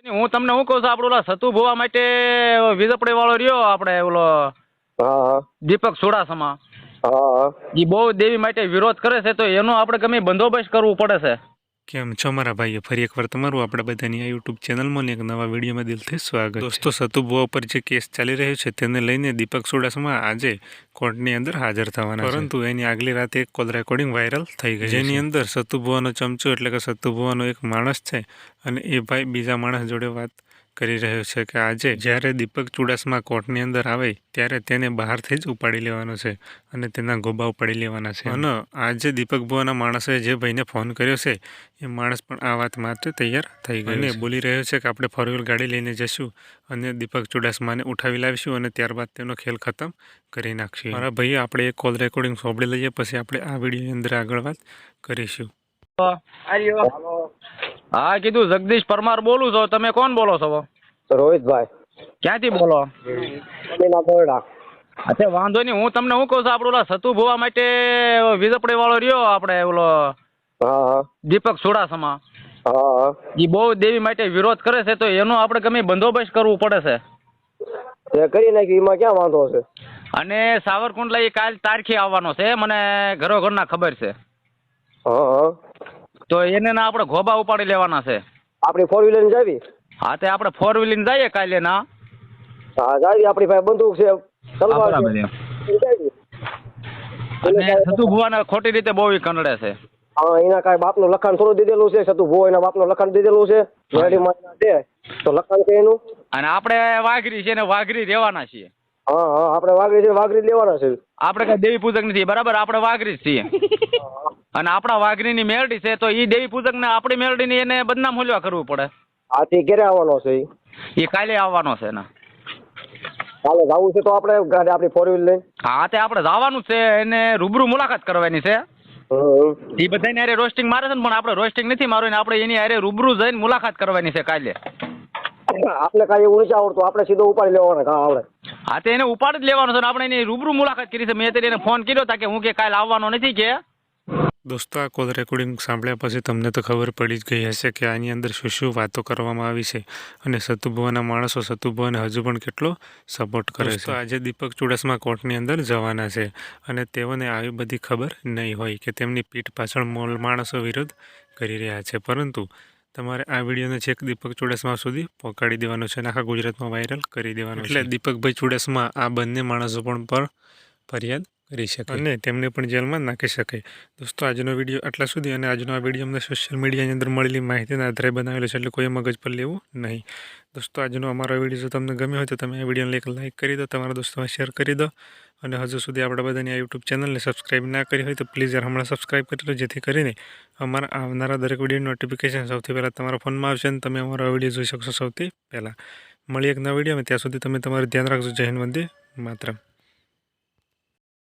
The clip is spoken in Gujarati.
હું તમને શું કહું છું, આપણે ઓલા સતુ ભોવા માટે વીજપડી વાળો રહ્યો, આપણે ઓલો હા દીપક ચુડાસમા, હા એ બહુ દેવી માટે વિરોધ કરે છે, તો એનો આપણે ગમે બંદોબસ્ત કરવું પડે છે. કેમ છો મારા ભાઈઓ, ફરી એકવાર તમારું આપણા બધાની આ યુટ્યુબ ચેનલમાં એક નવા વિડીયોમાં દિલથી સ્વાગત. દોસ્તો, સતુ ભુવા પર જે કેસ ચાલી રહ્યો છે તેને લઈને દીપક ચુડાસમા આજે કોર્ટની અંદર હાજર થવાના છે. પરંતુ એની આગલી રાતે એક કોલ રેકોર્ડિંગ વાયરલ થઈ ગઈ, જેની અંદર સતુ ભુવાનો ચમચો એટલે કે સતુ ભુવાનો એક માણસ છે અને એ ભાઈ બીજા માણસ જોડે વાત કરી રહ્યો છે કે આજે જ્યારે દીપક ચુડાસમા કોર્ટની અંદર આવે ત્યારે તેને બહારથી જ ઉપાડી લેવાનો છે અને તેના ગોબા ઉપાડી લેવાના છે. અને આજે દીપક ભુવાના માણસે જે ભાઈને ફોન કર્યો છે એ માણસ પણ આ વાત માટે તૈયાર થઈ ગયો અને બોલી રહ્યો છે કે આપણે 4 વ્હીલ ગાડી લઈને જશું અને દીપક ચુડાસમાને ઉઠાવી લાવીશું અને ત્યારબાદ તેનો ખેલ ખતમ કરી નાખશું. મારા ભાઈ, આપણે એક કોલ રેકોર્ડિંગ સાંભળી લઈએ, પછી આપણે આ વિડીયોની અંદર આગળ વાત કરીશું. હા, કીધું જગદીશ પરમાર બોલું છો. તમે કોણ બોલો છો? રોહિતભાઈ ક્યાંથી બોલો? બોરડા. અચ્છા, વાંધો નહીં. હું તમને શું કહું છું, આપણે ઓલા સતુ ભોવા માટે વીજપડી વાળો રહ્યો, આપણે ઓલો હા દીપક ચુડાસમા, હા એ બહુ દેવી માટે વિરોધ કરે છે, તો એનો આપણે ગમે બંદોબસ્ત કરવું પડે છે. તે કરી નાખ્યું, એમાં ક્યાં વાંધો છે? અને સાવરકુંડલા એ કાલ તારીખે આવવાનો છે, મને ઘરોઘરના ખબર છે. હા તો એને ના આપણે ગોબા ઉપાડી લેવાના છે. આપણી 4 વ્હીલર જાવી? હા, તે આપણે 4 વ્હીલર જઈએ કાલે. ના હા જાવી, આપણી પાસે બંદૂક છે, તલવાર છે. અને સતુ ભુવાને ખોટી રીતે બહુ કંડળે છે. હા, એના કાંઈ બાપનું લખાણ થોડું દીધેલું છે? સતુ ભુવા એના બાપનું લખાણ દીધેલું છે, મેડીમાં છે તો લખાણ છે એનું. અને આપણે વાઘરી છે ને વાઘરી રહેવાના છીએ. હા હા, આપણે વાઘરી છે, વાઘરી જ લેવાના છે. આપણે કઈ દેવી પૂજક નથી, બરાબર? આપણે વાઘરી જ છીએ. અને આપણા વાઘરીની મેરડી છે, તો એ દેવી પૂજક ને આપણી મેરડીની એને બદનામ હોલવા કરવું પડે. આથી ક્યારે આવવાનો છે? એ કાલે આવવાનો છે ને. કાલે જવું છે તો આપણે ગાડી આપણી 4 વ્હીલર લઈને? હા, તે આપણે જવાનું છે, એને રૂબરૂ મુલાકાત કરવાની છે. એ બધાને હારે રોસ્ટિંગ મારે છે ને, પણ આપણે રોસ્ટિંગ નથી મારવું, આપણે એની હારે રૂબરૂ જઈને મુલાકાત કરવાની છે કાલે. આપણે કાંઈ એવું નથી આવડતું, આપણે સીધો ઉપાડી લેવાના કાં આવડે? હા, તે એને ઉપાડી જ લેવાનો છે ને. આપણે એની રૂબરૂ મુલાકાત કરી છે. મેં તેને ફોન કર્યો હતા કે હું કે કાલે આવવાનો નથી કે. દોસ્તો, આ કોલ રેકોર્ડિંગ સાંભળ્યા પછી તમને તો ખબર પડી જ ગઈ હશે કે આની અંદર શું શું વાતો કરવામાં આવી છે અને સતુ ભુવાના માણસો સતુ ભુવાને હજુ પણ કેટલો સપોર્ટ કરે છે. આજે દીપક ચુડાસમા કોર્ટની અંદર જવાના છે અને તેઓને આવી બધી ખબર નહીં હોય કે તેમની પીઠ પાછળ માણસો વિરોધ કરી રહ્યા છે. પરંતુ તમારે આ વિડીયોને છેક દીપક ચુડાસમા સુધી પહોંચાડી દેવાનો છે અને આખા ગુજરાતમાં વાયરલ કરી દેવાનો છે. એટલે દીપકભાઈ ચુડાસમા આ બંને માણસો પર ફરિયાદ કરી શકે અને તેમને પણ જેલમાં નાખી શકે. દોસ્તો, આજનો વિડીયો આટલા સુધી, અને આજનો આ વિડીયો અમને સોશિયલ મીડિયાની અંદર મળેલી માહિતીના આધારે બનાવેલો છે, એટલે કોઈ મગજ પર લેવું નહીં. દોસ્તો, આજનો અમારો વિડીયો જો તમને ગમ્યો હોય તો તમે આ વિડીયોને એક લાઇક કરી દો, તમારા દોસ્તોમાં શેર કરી દો, અને હજુ સુધી આપણા બધાની આ યુટ્યુબ ચેનલને સબસ્ક્રાઈબ ના કરી હોય તો પ્લીઝ યાર હમણાં સબસ્ક્રાઈબ કરી લો, જેથી કરીને અમારા આવનારા દરેક વિડીયોની નોટિફિકેશન સૌથી પહેલાં તમારા ફોનમાં આવશે અને તમે અમારો વિડીયો જોઈ શકશો સૌથી પહેલાં. મળી એક નવા વિડીયોમાં, ત્યાં સુધી તમે તમારું ધ્યાન રાખજો. જય હિન્દ, વંદે માતરમ.